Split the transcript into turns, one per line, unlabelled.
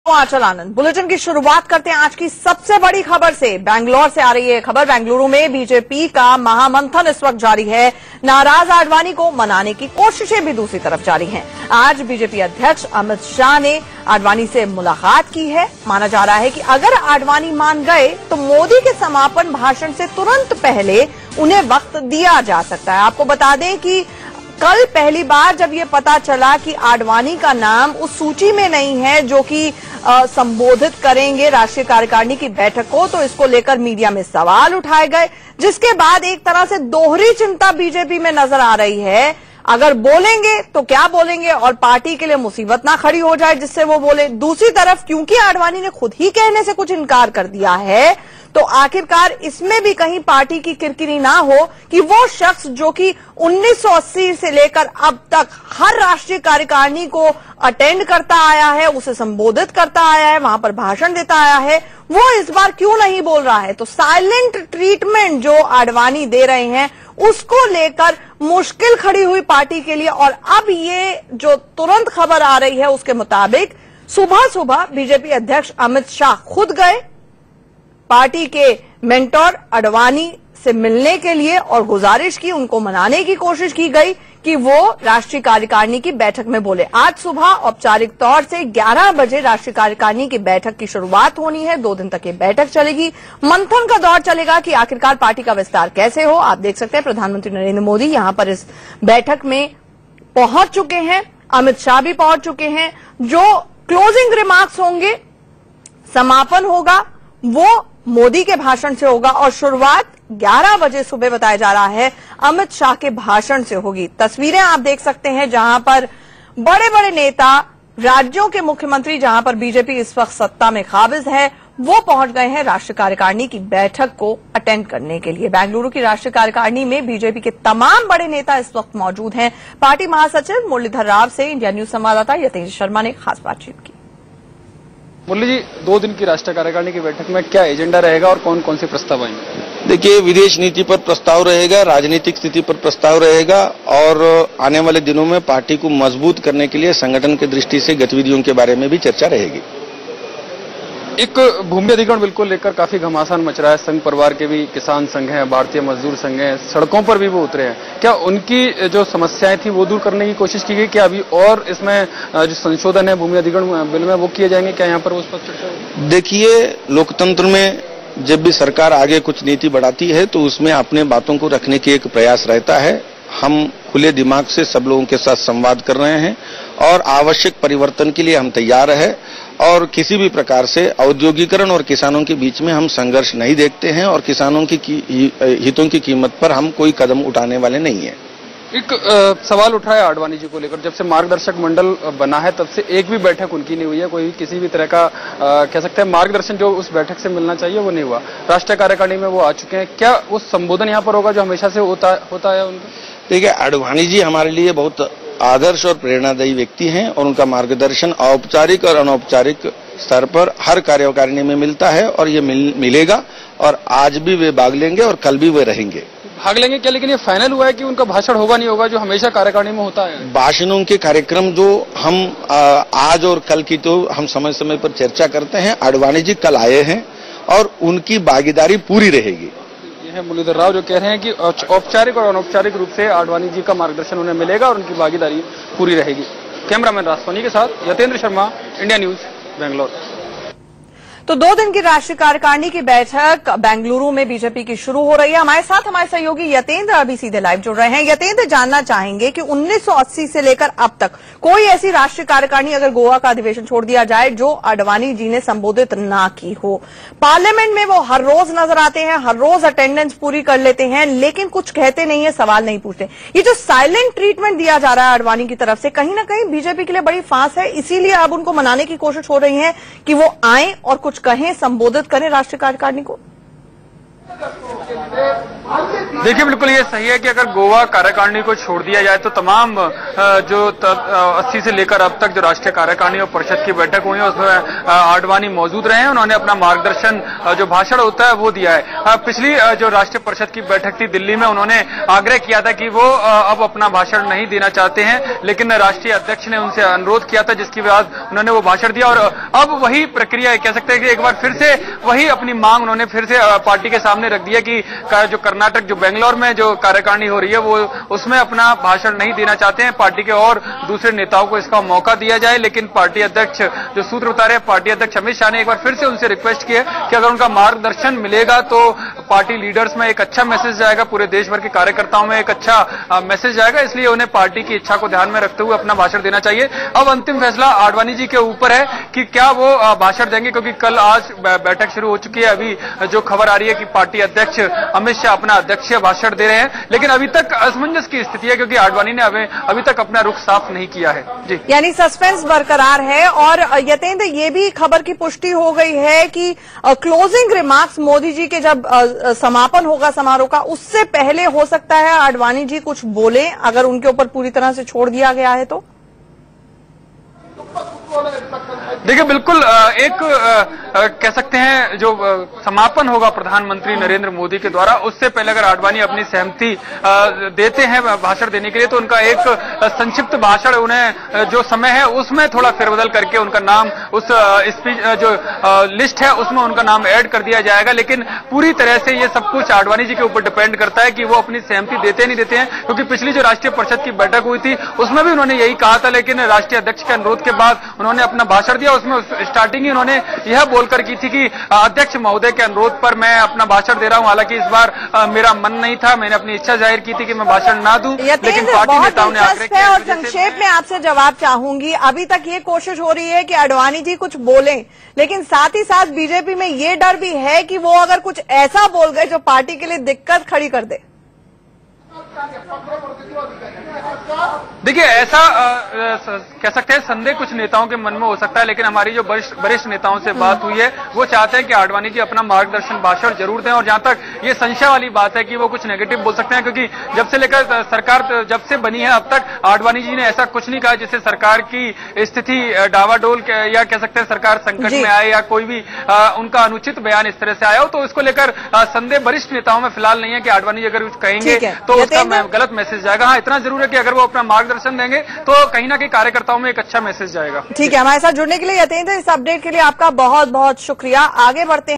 आंचल आनंद bulletin की शुरुआत करते हैं आज की सबसे बड़ी खबर से। बेंगलोर से आ रही है खबर। बेंगलुरु में बीजेपी का महामंथन इस वक्त जारी है। नाराज आडवाणी को मनाने की कोशिशें भी दूसरी तरफ जारी हैं। आज बीजेपी अध्यक्ष अमित शाह ने आडवाणी से मुलाकात की है। माना जा रहा है कि अगर आडवाणी मान गए तो मोदी के समापन भाषण से तुरंत पहले उन्हें वक्त दिया जा सकता है। आपको बता दें कि कल पहली बार जब ये पता चला कि आडवाणी का नाम उस सूची में नहीं है जो कि संबोधित करेंगे राष्ट्रीय कार्यकारिणी की बैठक को, तो इसको लेकर मीडिया में सवाल उठाए गए, जिसके बाद एक तरह से दोहरी चिंता बीजेपी में नजर आ रही है। अगर बोलेंगे तो क्या बोलेंगे और पार्टी के लिए मुसीबत ना खड़ी हो जाए जिससे वो बोले। दूसरी तरफ क्योंकि आडवाणी ने खुद ही कहने से कुछ इनकार कर दिया है, तो आखिरकार इसमें भी कहीं पार्टी की किरकिरी ना हो कि वो शख्स जो कि 1980 से लेकर अब तक हर राष्ट्रीय कार्यकारिणी को अटेंड करता आया है, उसे संबोधित करता आया है, वहां पर भाषण देता आया है, वो इस बार क्यों नहीं बोल रहा है। तो साइलेंट ट्रीटमेंट जो आडवाणी दे रहे हैं उसको लेकर मुश्किल खड़ी हुई पार्टी के लिए। और अब ये जो तुरंत खबर आ रही है उसके मुताबिक सुबह सुबह बीजेपी अध्यक्ष अमित शाह खुद गए पार्टी के मेंटोर आडवाणी से मिलने के लिए और गुजारिश की, उनको मनाने की कोशिश की गई कि वो राष्ट्रीय कार्यकारिणी की बैठक में बोले। आज सुबह औपचारिक तौर से 11 बजे राष्ट्रीय कार्यकारिणी की बैठक की शुरुआत होनी है। 2 दिन तक ये बैठक चलेगी। मंथन का दौर चलेगा कि आखिरकार पार्टी का विस्तार कैसे हो। आप देख सकते हैं प्रधानमंत्री नरेंद्र मोदी यहां पर इस बैठक में पहुंच चुके हैं, अमित शाह भी पहुंच चुके हैं। जो क्लोजिंग रिमार्क्स होंगे, समापन होगा, वो मोदी के भाषण से होगा और शुरुआत 11 बजे सुबह बताया जा रहा है अमित शाह के भाषण से होगी। तस्वीरें आप देख सकते हैं जहां पर बड़े बड़े नेता, राज्यों के मुख्यमंत्री, जहां पर बीजेपी इस वक्त सत्ता में काबिज है, वो पहुंच गए हैं राष्ट्रीय कार्यकारिणी की बैठक को अटेंड करने के लिए। बेंगलुरु की राष्ट्रीय कार्यकारिणी में बीजेपी के तमाम बड़े नेता इस वक्त मौजूद हैं। पार्टी महासचिव मुरलीधर राव से इंडिया न्यूज संवाददाता यतेंद्र शर्मा ने खास बातचीत की।
मुरली जी, 2 दिन की राष्ट्रीय कार्यकारिणी की बैठक में क्या एजेंडा रहेगा और कौन कौन से प्रस्ताव आएंगे?
देखिए, विदेश नीति पर प्रस्ताव रहेगा, राजनीतिक स्थिति पर प्रस्ताव रहेगा और आने वाले दिनों में पार्टी को मजबूत करने के लिए संगठन की दृष्टि से गतिविधियों के बारे में भी चर्चा रहेगी।
एक भूमि अधिग्रहण बिल को लेकर काफी घमासान मच रहा है। संघ परिवार के भी किसान संघ हैं, भारतीय मजदूर संघ हैं, सड़कों पर भी वो उतरे हैं। क्या उनकी जो समस्याएं थी वो दूर करने की कोशिश की गई? क्या अभी और इसमें जो संशोधन है भूमि अधिग्रहण बिल में वो किए जाएंगे? क्या यहाँ पर उस पर चर्चा होगी?
देखिए, लोकतंत्र में जब भी सरकार आगे कुछ नीति बढ़ाती है तो उसमें अपने बातों को रखने की एक प्रयास रहता है। हम खुले दिमाग से सब लोगों के साथ संवाद कर रहे हैं और आवश्यक परिवर्तन के लिए हम तैयार है और किसी भी प्रकार से औद्योगिकरण और किसानों के बीच में हम संघर्ष नहीं देखते हैं और किसानों की हितों की कीमत पर हम कोई कदम उठाने वाले नहीं है।
एक सवाल उठ रहा है आडवाणी जी को लेकर। जब से मार्गदर्शक मंडल बना है तब से एक भी बैठक उनकी नहीं हुई है। कोई किसी भी तरह का कह सकते हैं मार्गदर्शन जो उस बैठक से मिलना चाहिए वो नहीं हुआ। राष्ट्रीय कार्यकारिणी में वो आ चुके हैं। क्या वो संबोधन यहाँ पर होगा जो हमेशा से होता है उनका?
देखिए, आडवाणी जी हमारे लिए बहुत आदर्श और प्रेरणादायी व्यक्ति हैं और उनका मार्गदर्शन औपचारिक और अनौपचारिक स्तर पर हर कार्यकारिणी में मिलता है और ये मिलेगा और आज भी वे भाग लेंगे और कल भी वे रहेंगे।
भाग लेंगे क्या? लेकिन ये फाइनल हुआ है कि उनका भाषण होगा नहीं होगा जो हमेशा कार्यकारिणी में होता है? भाषणों
के कार्यक्रम जो हम आज और कल की तो हम समय समय पर चर्चा करते हैं। आडवाणी जी कल आए हैं और उनकी भागीदारी पूरी रहेगी।
मुरलीधर राव जो कह रहे हैं कि औपचारिक और अनौपचारिक रूप से आडवाणी जी का मार्गदर्शन उन्हें मिलेगा और उनकी भागीदारी पूरी रहेगी। कैमरामैन राजसोनी के साथ यतेंद्र शर्मा, इंडिया न्यूज, बेंगलोर।
तो 2 दिन की राष्ट्रीय कार्यकारिणी की बैठक बेंगलुरु में बीजेपी की शुरू हो रही है। हमारे साथ हमारे सहयोगी यतेंद्र अभी सीधे लाइव जुड़ रहे हैं। यतेंद्र, जानना चाहेंगे कि 1980 से लेकर अब तक कोई ऐसी राष्ट्रीय कार्यकारिणी, अगर गोवा का अधिवेशन छोड़ दिया जाए, जो आडवाणी जी ने संबोधित ना की हो। पार्लियामेंट में वो हर रोज नजर आते हैं, हर रोज अटेंडेंस पूरी कर लेते हैं, लेकिन कुछ कहते नहीं है, सवाल नहीं पूछते। ये जो साइलेंट ट्रीटमेंट दिया जा रहा है आडवाणी की तरफ से, कहीं ना कहीं बीजेपी के लिए बड़ी फांस है। इसीलिए अब उनको मनाने की कोशिश हो रही है कि वो आए और कुछ कहें, संबोधित करें राष्ट्रीय कार्यकारिणी को।
देखिए, बिल्कुल ये सही है कि अगर गोवा कार्यकारिणी को छोड़ दिया जाए तो तमाम जो 80 से लेकर अब तक जो राष्ट्रीय कार्यकारिणी और परिषद की बैठक हुई है उसमें आडवाणी मौजूद रहे हैं। उन्होंने अपना मार्गदर्शन जो भाषण होता है वो दिया है। पिछली जो राष्ट्रीय परिषद की बैठक थी दिल्ली में, उन्होंने आग्रह किया था कि वो अब अपना भाषण नहीं देना चाहते हैं, लेकिन राष्ट्रीय अध्यक्ष ने उनसे अनुरोध किया था, जिसके बाद उन्होंने वो भाषण दिया। और अब वही प्रक्रिया कह सकते हैं कि एक बार फिर से वही अपनी मांग उन्होंने फिर से पार्टी के सामने रख दिया कि जो कर्नाटक जो बेंगलोर में जो कार्यकारिणी हो रही है वो उसमें अपना भाषण नहीं देना चाहते हैं। पार्टी के और दूसरे नेताओं को इसका मौका दिया जाए, लेकिन पार्टी अध्यक्ष जो सूत्र बता रहे हैं, पार्टी अध्यक्ष अमित शाह ने एक बार फिर से उनसे रिक्वेस्ट की है कि अगर उनका मार्गदर्शन मिलेगा तो पार्टी लीडर्स में एक अच्छा मैसेज जाएगा, पूरे देश भर के कार्यकर्ताओं में एक अच्छा मैसेज जाएगा, इसलिए उन्हें पार्टी की इच्छा को ध्यान में रखते हुए अपना भाषण देना चाहिए। अब अंतिम फैसला आडवाणी जी के ऊपर है कि क्या वो भाषण देंगे, क्योंकि कल आज बैठक शुरू हो चुकी है। अभी जो खबर आ रही है कि पार्टी अध्यक्ष अमित शाह अपना अध्यक्षीय भाषण दे रहे हैं, लेकिन अभी तक असमंजस की स्थिति है क्योंकि आडवाणी ने अभी तक अपना रुख साफ नहीं किया है। जी,
यानी सस्पेंस बरकरार है। और यतेंद्र, ये भी खबर की पुष्टि हो गई है कि क्लोजिंग रिमार्क्स मोदी जी के जब समापन होगा समारोह का, उससे पहले हो सकता है आडवाणी जी कुछ बोले, अगर उनके ऊपर पूरी तरह से छोड़ दिया गया है तो।
देखिए, बिल्कुल एक कह सकते हैं जो समापन होगा प्रधानमंत्री नरेंद्र मोदी के द्वारा, उससे पहले अगर आडवाणी अपनी सहमति देते हैं भाषण देने के लिए, तो उनका एक संक्षिप्त भाषण उन्हें जो समय है उसमें थोड़ा फेरबदल करके उनका नाम उस स्पीच जो लिस्ट है उसमें उनका नाम ऐड कर दिया जाएगा। लेकिन पूरी तरह से ये सब कुछ आडवाणी जी के ऊपर डिपेंड करता है कि वो अपनी सहमति देते नहीं देते हैं, क्योंकि पिछली जो राष्ट्रीय परिषद की बैठक हुई थी उसमें भी उन्होंने यही कहा था, लेकिन राष्ट्रीय अध्यक्ष के अनुरोध के बाद उन्होंने अपना भाषण दिया। उसमें स्टार्टिंग ही उन्होंने यह बोलकर की थी कि अध्यक्ष महोदय के अनुरोध पर मैं अपना भाषण दे रहा हूं। हालांकि इस बार मेरा मन नहीं था, मैंने अपनी इच्छा जाहिर की थी कि मैं भाषण ना दूं, लेकिन पार्टी नेताओं ने आग्रह किया।
और संक्षेप में आपसे जवाब चाहूंगी, अभी तक ये कोशिश हो रही है कि आडवाणी जी कुछ बोलें, लेकिन साथ ही साथ बीजेपी में ये डर भी है कि वो अगर कुछ ऐसा बोल गए जो पार्टी के लिए दिक्कत खड़ी कर दे।
देखिए, ऐसा कह सकते हैं संदेह कुछ नेताओं के मन में हो सकता है, लेकिन हमारी जो वरिष्ठ नेताओं से बात हुई है वो चाहते हैं कि आडवाणी जी अपना मार्गदर्शन भाषण जरूर दें। और जहां तक ये संशय वाली बात है कि वो कुछ नेगेटिव बोल सकते हैं, क्योंकि जब से लेकर सरकार जब से बनी है अब तक आडवाणी जी ने ऐसा कुछ नहीं कहा जिससे सरकार की स्थिति डावाडोल या कह सकते हैं सरकार संकट में आए या कोई भी उनका अनुचित बयान इस तरह से आया हो। तो इसको लेकर संदेह वरिष्ठ नेताओं में फिलहाल नहीं है कि आडवाणी जी अगर कुछ कहेंगे तो उसका गलत मैसेज जाएगा। हाँ, इतना जरूर है कि अगर वो अपना मार्गदर्शन देंगे तो कहीं ना कहीं कार्यकर्ताओं में एक अच्छा मैसेज जाएगा।
ठीक है, हमारे साथ जुड़ने के लिए यतेंद्र, इस अपडेट के लिए आपका बहुत बहुत शुक्रिया। आगे बढ़ते हैं।